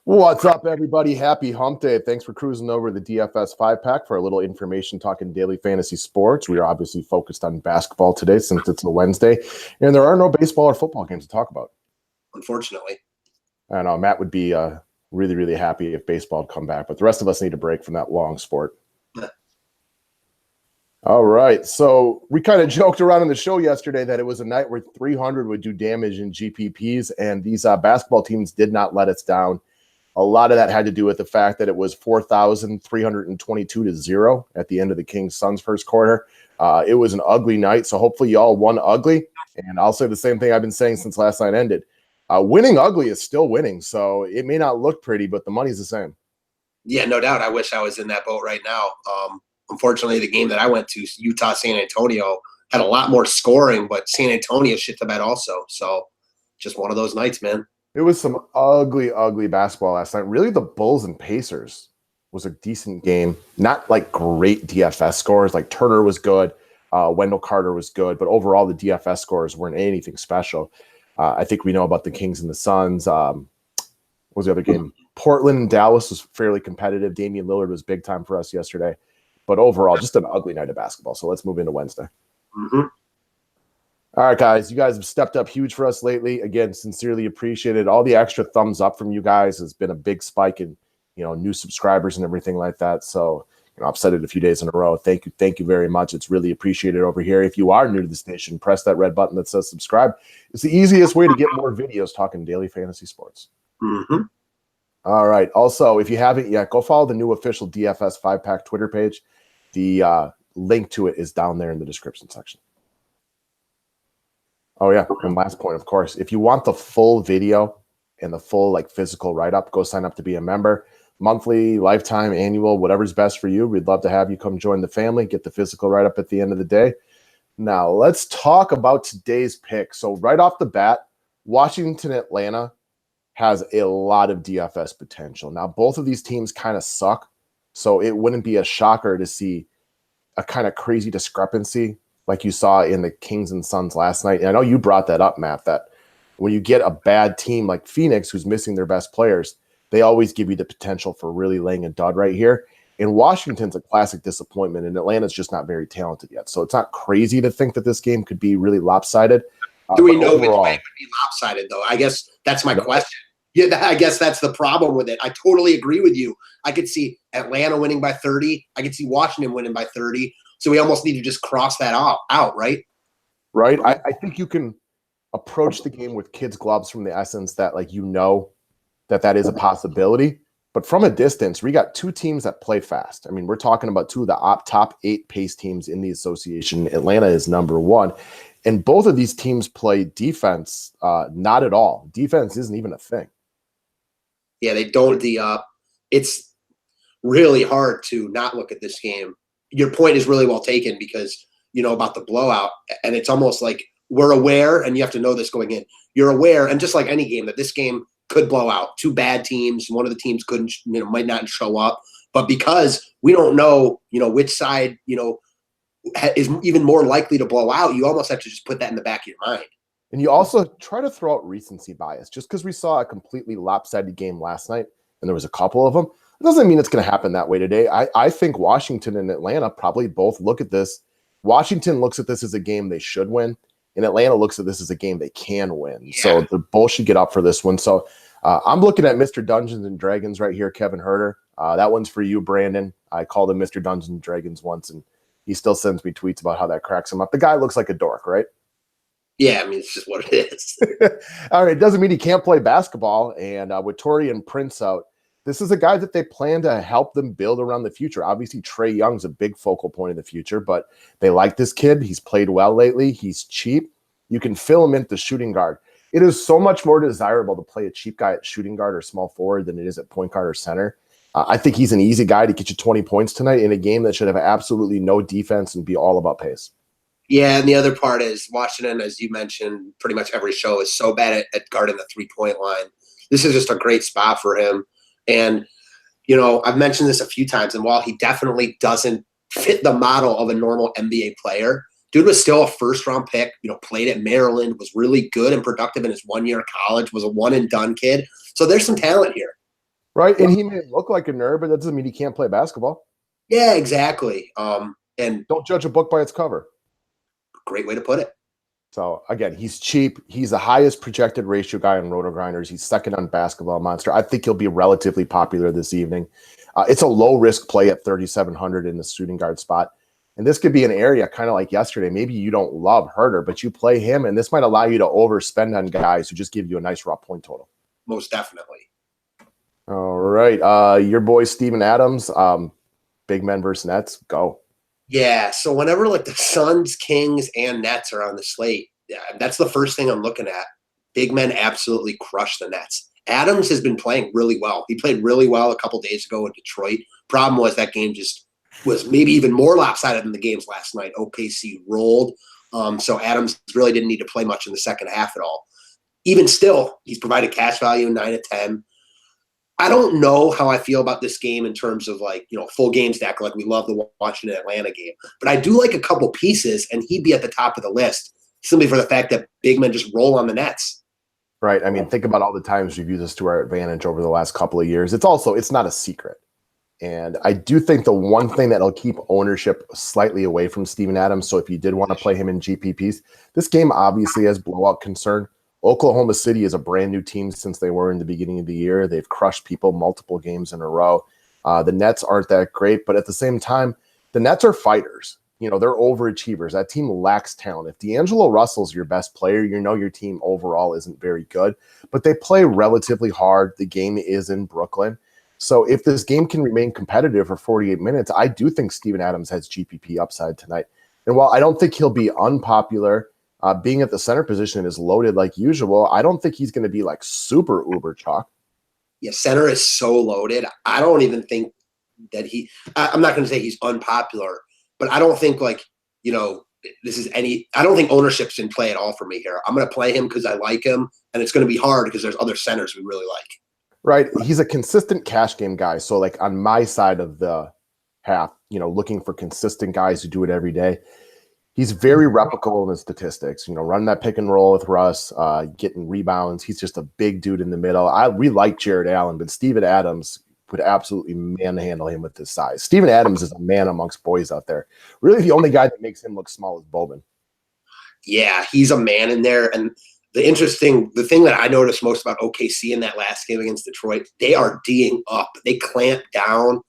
What's up, everybody? Happy hump day. Thanks for cruising over the DFS 5-pack for a little information talking daily fantasy sports. We are obviously focused on basketball today since it's a Wednesday, and there are no baseball or football games to talk about. Unfortunately. I know Matt would be really, really happy if baseball had come back, but the rest of us need a break from that long sport. All right, so we kind of joked around on the show yesterday that it was a night where 300 would do damage in GPPs, and these basketball teams did not let us down. A lot of that had to do with the fact that it was 4,322 to 0 at the end of the Kings Suns first quarter. It was an ugly night, so hopefully y'all won ugly. And I'll say the same thing I've been saying since last night ended. Winning ugly is still winning, so it may not look pretty, but the money's the same. Yeah, no doubt. I wish I was in that boat right now. Unfortunately, the game that I went to, Utah-San Antonio, had a lot more scoring, but San Antonio shit the bed also. So just one of those nights, man. It was some ugly, ugly basketball last night. Really, the Bulls and Pacers was a decent game. Not like great DFS scores. Like Turner was good. Wendell Carter was good. But overall, the DFS scores weren't anything special. I think we know about the Kings and the Suns. What was the other game? Portland and Dallas was fairly competitive. Damian Lillard was big time for us yesterday. But overall, just an ugly night of basketball. So let's move into Wednesday. Mm-hmm. All right, guys, you guys have stepped up huge for us lately. Again, sincerely appreciated. All the extra thumbs up from you guys has been a big spike in, new subscribers and everything like that. So, I've said it a few days in a row. Thank you very much. It's really appreciated over here. If you are new to the station, press that red button that says subscribe. It's the easiest way to get more videos talking daily fantasy sports. Mm-hmm. All right. Also, if you haven't yet, go follow the new official DFS 5-pack Twitter page. The link to it is down there in the description section. Oh, yeah. And last point, of course, if you want the full video and the full physical write-up, go sign up to be a member. Monthly, lifetime, annual, whatever's best for you. We'd love to have you come join the family, get the physical write-up at the end of the day. Now, let's talk about today's pick. So right off the bat, Washington, Atlanta has a lot of DFS potential. Now, both of these teams kind of suck, so it wouldn't be a shocker to see a kind of crazy discrepancy like you saw in the Kings and Suns last night. And I know you brought that up, Matt, that when you get a bad team like Phoenix who's missing their best players, they always give you the potential for really laying a dud right here. And Washington's a classic disappointment, and Atlanta's just not very talented yet. So it's not crazy to think that this game could be really lopsided. Do we know which way it could be lopsided, though? I guess that's my question. Yeah, I guess that's the problem with it. I totally agree with you. I could see Atlanta winning by 30. I could see Washington winning by 30. So we almost need to just cross that out, right? Right. I think you can approach the game with kids' gloves from the essence that, that is a possibility. But from a distance, we got two teams that play fast. I mean, we're talking about two of the top 8 pace teams in the association. Atlanta is number 1. And both of these teams play defense not at all. Defense isn't even a thing. Yeah, they don't. It's really hard to not look at this game. Your point is really well taken because about the blowout, and it's almost like we're aware, and you have to know this going in. You're aware, and just like any game, that this game could blow out. Two bad teams, one of the teams might not show up, but because we don't know, which side, is even more likely to blow out, you almost have to just put that in the back of your mind. And you also try to throw out recency bias. Just because we saw a completely lopsided game last night, and there was a couple of them, it doesn't mean it's going to happen that way today. I think Washington and Atlanta probably both look at this. Washington looks at this as a game they should win, and Atlanta looks at this as a game they can win. Yeah. So they both should get up for this one. So I'm looking at Mr. Dungeons and Dragons right here, Kevin Herter. That one's for you, Brandon. I called him Mr. Dungeons and Dragons once, and he still sends me tweets about how that cracks him up. The guy looks like a dork, right? Yeah, I mean, it's just what it is. All right, it doesn't mean he can't play basketball. And with Torian Prince out, this is a guy that they plan to help them build around the future. Obviously, Trey Young's a big focal point in the future, but they like this kid. He's played well lately. He's cheap. You can fill him into shooting guard. It is so much more desirable to play a cheap guy at shooting guard or small forward than it is at point guard or center. I think he's an easy guy to get you 20 points tonight in a game that should have absolutely no defense and be all about pace. Yeah, and the other part is Washington, as you mentioned, pretty much every show is so bad at guarding the three-point line. This is just a great spot for him. And, I've mentioned this a few times, and while he definitely doesn't fit the model of a normal NBA player, dude was still a first-round pick, played at Maryland, was really good and productive in his 1 year of college, was a one-and-done kid. So there's some talent here. Right. And he may look like a nerd, but that doesn't mean he can't play basketball. Yeah, exactly. And don't judge a book by its cover. Great way to put it. So again, he's cheap. He's the highest projected ratio guy on Roto Grinders. He's second on Basketball Monster. I think he'll be relatively popular this evening. It's a low risk play at 3,700 in the shooting guard spot. And this could be an area kind of like yesterday. Maybe you don't love Herter, but you play him, and this might allow you to overspend on guys who just give you a nice raw point total. Most definitely. All right. Your boy Steven Adams, big men versus Nets, go. Yeah, so whenever like the Suns, Kings, and Nets are on the slate, that's the first thing I'm looking at. Big men absolutely crush the Nets. Adams has been playing really well. He played really well a couple days ago in Detroit. Problem was that game just was maybe even more lopsided than the games last night. OKC rolled. So Adams really didn't need to play much in the second half at all. Even still, he's provided cash value 9 of 10. I don't know how I feel about this game in terms of like, full game stack, like we love the Washington Atlanta game. But I do like a couple pieces, and he'd be at the top of the list simply for the fact that big men just roll on the Nets. Right. I mean, think about all the times we've used this to our advantage over the last couple of years. It's not a secret. And I do think the one thing that'll keep ownership slightly away from Steven Adams, so if you did want to play him in GPPs, this game obviously has blowout concern. Oklahoma City is a brand new team since they were in the beginning of the year. They've crushed people multiple games in a row. The Nets aren't that great, but at the same time, the Nets are fighters. They're overachievers. That team lacks talent. If D'Angelo Russell's your best player, your team overall isn't very good, but they play relatively hard. The game is in Brooklyn. So if this game can remain competitive for 48 minutes, I do think Steven Adams has GPP upside tonight. And while I don't think he'll be unpopular, being at the center position is loaded like usual, I don't think he's going to be like super uber chalk. Yeah, center is so loaded. I don't even think that I'm not going to say he's unpopular, but I don't think I don't think ownership's in play at all for me here. I'm going to play him because I like him, and it's going to be hard because there's other centers we really like. Right. He's a consistent cash game guy. So like on my side of the half, looking for consistent guys who do it every day. He's very replicable in his statistics, running that pick and roll with Russ, getting rebounds. He's just a big dude in the middle. We like Jared Allen, but Steven Adams would absolutely manhandle him with his size. Steven Adams is a man amongst boys out there. Really, the only guy that makes him look small is Boban. Yeah, he's a man in there. And the thing that I noticed most about OKC in that last game against Detroit, they are D'ing up. They clamp down.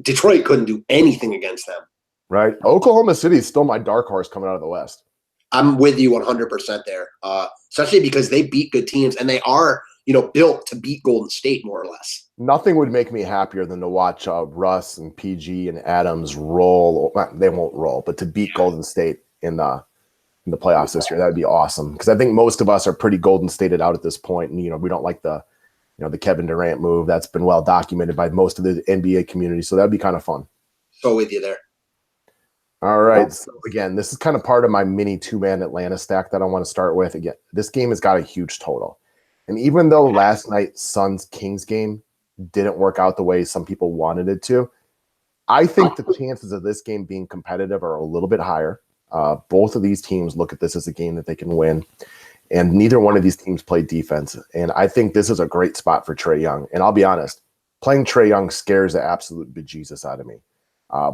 Detroit couldn't do anything against them. Right. Oklahoma City is still my dark horse coming out of the West. I'm with you 100% there, especially because they beat good teams, and they are, built to beat Golden State more or less. Nothing would make me happier than to watch Russ and PG and Adams roll. They won't roll, but to beat Golden State in the playoffs this year, that would be awesome. Because I think most of us are pretty Golden Stated out at this point, and we don't like the Kevin Durant move. That's been well documented by most of the NBA community, so that'd be kind of fun. So with you there. All right. So again, this is kind of part of my mini 2-man Atlanta stack that I want to start with. Again, this game has got a huge total. And even though last night's Suns-Kings game didn't work out the way some people wanted it to, I think the chances of this game being competitive are a little bit higher. Both of these teams look at this as a game that they can win. And neither one of these teams play defense. And I think this is a great spot for Trey Young. And I'll be honest, playing Trey Young scares the absolute bejesus out of me.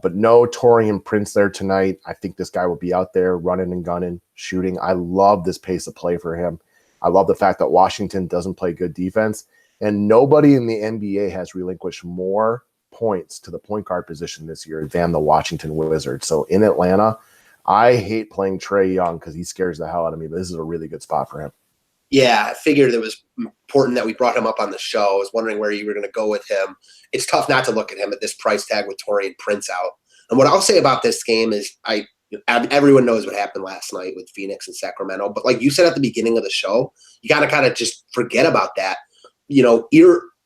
But no Taurean Prince there tonight. I think this guy will be out there running and gunning, shooting. I love this pace of play for him. I love the fact that Washington doesn't play good defense. And nobody in the NBA has relinquished more points to the point guard position this year than the Washington Wizards. So in Atlanta, I hate playing Trey Young because he scares the hell out of me. But this is a really good spot for him. Yeah, I figured it was important that we brought him up on the show. I was wondering where you were going to go with him. It's tough not to look at him at this price tag with Taurean Prince out. And what I'll say about this game is everyone knows what happened last night with Phoenix and Sacramento. But like you said at the beginning of the show, you got to kind of just forget about that.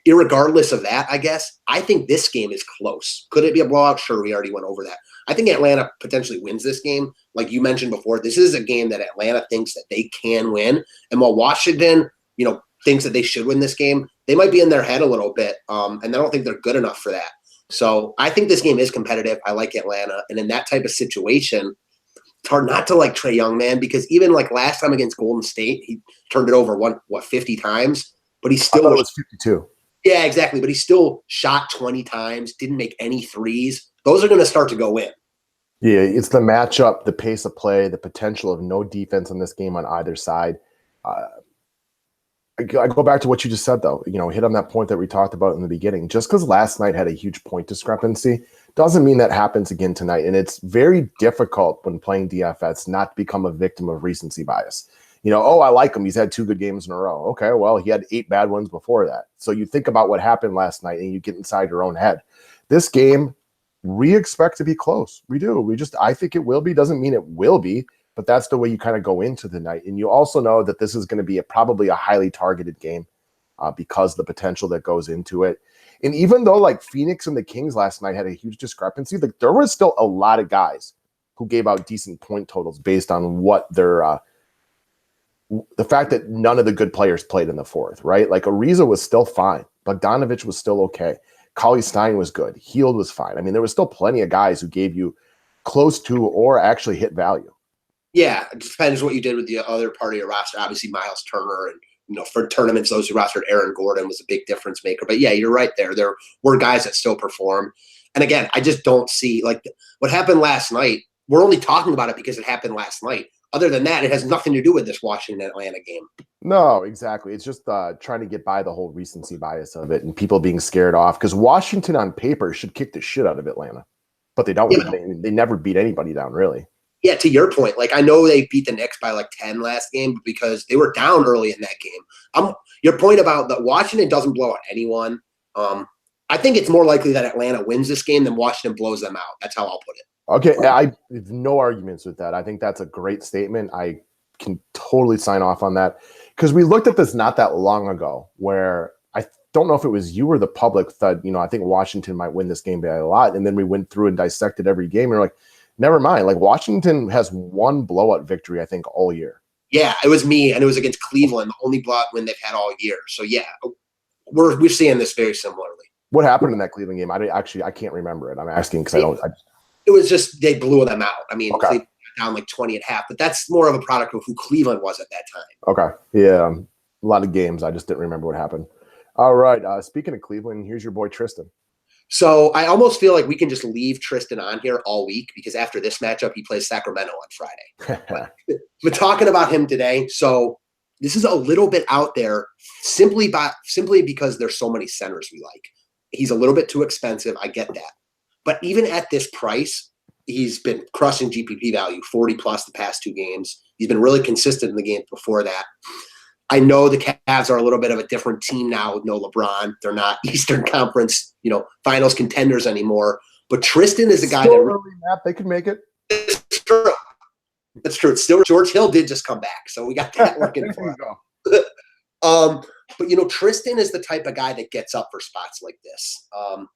Irregardless of that, I guess, I think this game is close. Could it be a blowout? Sure, we already went over that. I think Atlanta potentially wins this game. Like you mentioned before, this is a game that Atlanta thinks that they can win. And while Washington, thinks that they should win this game, they might be in their head a little bit. And I don't think they're good enough for that. So I think this game is competitive. I like Atlanta. And in that type of situation, it's hard not to like Trey Young, man, because even like last time against Golden State, he turned it over 50 times. but he I still thought it was 52. Yeah, exactly. But he still shot 20 times, didn't make any threes. Those are going to start to go in. Yeah, it's the matchup, the pace of play, the potential of no defense in this game on either side. I go back to what you just said, though. Hit on that point that we talked about in the beginning. Just because last night had a huge point discrepancy doesn't mean that happens again tonight. And it's very difficult when playing DFS not to become a victim of recency bias. I like him. He's had 2 good games in a row. Okay, well, he had 8 bad ones before that. So you think about what happened last night and you get inside your own head. This game, we expect to be close. We do. I think it will be. Doesn't mean it will be. But that's the way you kind of go into the night. And you also know that this is going to be probably a highly targeted game because the potential that goes into it. And even though like Phoenix and the Kings last night had a huge discrepancy, there was still a lot of guys who gave out decent point totals based on what their the fact that none of the good players played in the fourth, right? Like Ariza was still fine. Bogdanovich was still okay. Cauley-Stein was good. Hield was fine. I mean, there was still plenty of guys who gave you close to or actually hit value. Yeah, it depends what you did with the other part of your roster. Obviously, Miles Turner and, for tournaments, those who rostered Aaron Gordon was a big difference maker. But, yeah, you're right there. There were guys that still perform. And, again, I just don't see – like what happened last night, we're only talking about it because it happened last night. Other than that, it has nothing to do with this Washington-Atlanta game. No, exactly. It's just trying to get by the whole recency bias of it and people being scared off because Washington on paper should kick the shit out of Atlanta. But they don't. Yeah. They never beat anybody down, really. Yeah, to your point, like I know they beat the Knicks by like 10 last game because they were down early in that game. Your point about that Washington doesn't blow out anyone. I think it's more likely that Atlanta wins this game than Washington blows them out. That's how I'll put it. Okay, I have no arguments with that. I think that's a great statement. I can totally sign off on that because we looked at this not that long ago where I don't know if it was you or the public that, I think Washington might win this game by a lot. And then we went through and dissected every game and we're like, never mind. Like Washington has one blowout victory, I think, all year. Yeah, it was me, and it was against Cleveland, the only blowout win they've had all year. So yeah, we're seeing this very similarly. What happened in that Cleveland game? I can't remember it. I'm asking because it was just they blew them out. I mean, okay. Cleveland down like 20 at half, but that's more of a product of who Cleveland was at that time. Okay, yeah, a lot of games. I just didn't remember what happened. All right, speaking of Cleveland, here's your boy Tristan. So I almost feel like we can just leave Tristan on here all week because after this matchup, he plays Sacramento on Friday. But talking about him today, so this is a little bit out there simply because there's so many centers we like. He's a little bit too expensive. I get that. But even at this price, he's been crushing GPP value, 40 plus the past 2 games. He's been really consistent in the games before that. I know the Cavs are a little bit of a different team now with no LeBron. They're not Eastern Conference, finals contenders anymore. But Tristan is a guy that really, Matt, they could make it. It's true. That's true. It's still George Hill did just come back, so we got that working for us. But Tristan is the type of guy that gets up for spots like this.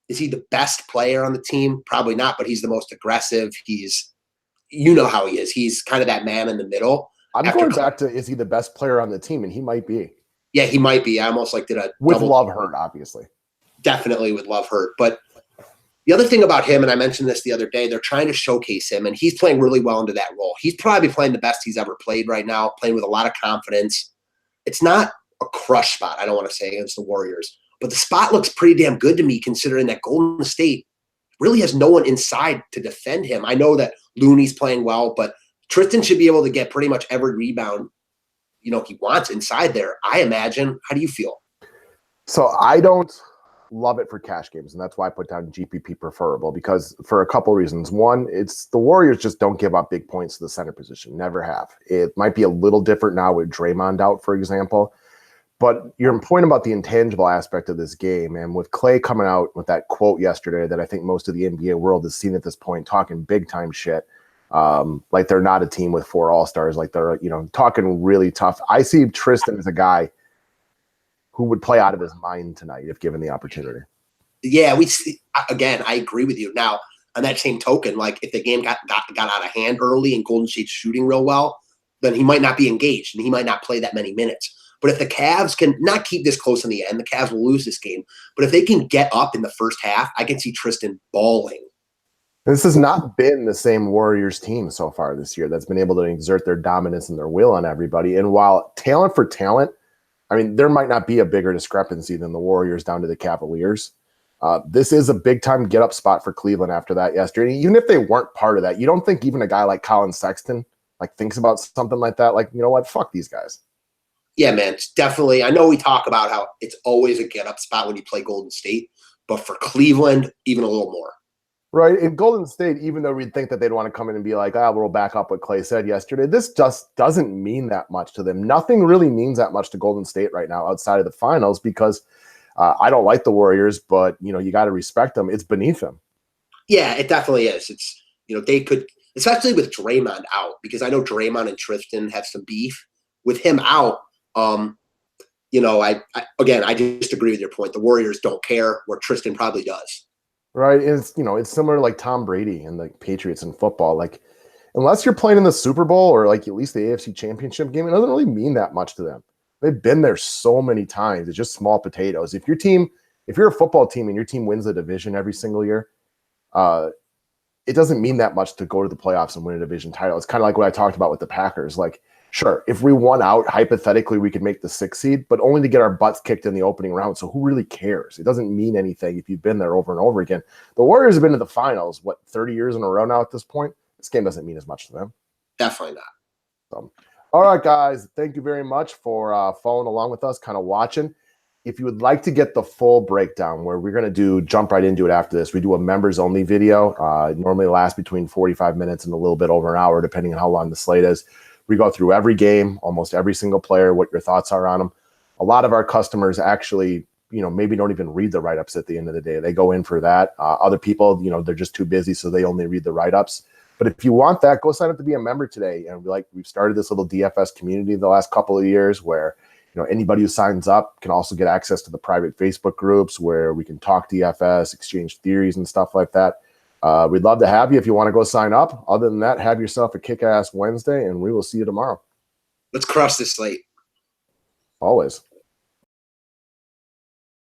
Is he the best player on the team? Probably not, but he's the most aggressive. He's, how he is. He's kind of that man in the middle. I'm going back to, is he the best player on the team? And he might be. Yeah, he might be. I almost did a with Love hurt, obviously. Definitely with Love hurt. But the other thing about him, and I mentioned this the other day, they're trying to showcase him, and he's playing really well into that role. He's probably playing the best he's ever played right now, playing with a lot of confidence. It's not a crush spot, I don't want to say, against the Warriors. But the spot looks pretty damn good to me considering that Golden State really has no one inside to defend him. I know that Looney's playing well, but Tristan should be able to get pretty much every rebound, he wants inside there, I imagine. How do you feel? So I don't love it for cash games, and that's why I put down GPP preferable because for a couple reasons. One, it's the Warriors just don't give up big points to the center position. Never have. It might be a little different now with Draymond out, for example. But your point about the intangible aspect of this game, and with Clay coming out with that quote yesterday that I think most of the NBA world has seen at this point, talking big time shit, like they're not a team with 4 all-stars, like they're, talking really tough. I see Tristan as a guy who would play out of his mind tonight if given the opportunity. Yeah, again, I agree with you. Now, on that same token, like if the game got out of hand early and Golden State's shooting real well, then he might not be engaged and he might not play that many minutes. But if the Cavs can not keep this close in the end, the Cavs will lose this game. But if they can get up in the first half, I can see Tristan balling. This has not been the same Warriors team so far this year that's been able to exert their dominance and their will on everybody. And while talent for talent, I mean, there might not be a bigger discrepancy than the Warriors down to the Cavaliers. This is a big-time get-up spot for Cleveland after that yesterday. And even if they weren't part of that, you don't think even a guy like Colin Sexton thinks about something like that? Like, you know what? Fuck these guys. Yeah, man, it's definitely. I know we talk about how it's always a get-up spot when you play Golden State, but for Cleveland, even a little more. Right. In Golden State, even though we'd think that they'd want to come in and be like, we'll back up what Clay said yesterday, this just doesn't mean that much to them. Nothing really means that much to Golden State right now outside of the finals because I don't like the Warriors, but, you got to respect them. It's beneath them. Yeah, it definitely is. It's, they could, especially with Draymond out, because I know Draymond and Tristan have some beef. With him out, I just agree with your point. The Warriors don't care, where Tristan probably does. Right. It's similar to like Tom Brady and the Patriots in football. Like, unless you're playing in the Super Bowl or like at least the AFC Championship game, it doesn't really mean that much to them. They've been there so many times. It's just small potatoes. If you're a football team and your team wins the division every single year, it doesn't mean that much to go to the playoffs and win a division title. It's kind of like what I talked about with the Packers. Like, sure, if we won out, hypothetically, we could make the 6th seed, but only to get our butts kicked in the opening round. So who really cares? It doesn't mean anything if you've been there over and over again. The Warriors have been to the finals, 30 years in a row now at this point? This game doesn't mean as much to them. Definitely not. So, all right, guys, thank you very much for following along with us, kind of watching. If you would like to get the full breakdown, where we're going to jump right into it after this, we do a members-only video. It normally lasts between 45 minutes and a little bit over an hour, depending on how long the slate is. We go through every game, almost every single player, what your thoughts are on them. A lot of our customers actually, maybe don't even read the write-ups at the end of the day. They go in for that. Other people, they're just too busy, so they only read the write-ups. But if you want that, go sign up to be a member today. And we've started this little DFS community the last couple of years where, anybody who signs up can also get access to the private Facebook groups where we can talk DFS, exchange theories and stuff like that. We'd love to have you if you want to go sign up. Other than that, have yourself a kick-ass Wednesday, and we will see you tomorrow. Let's crush this slate. Always.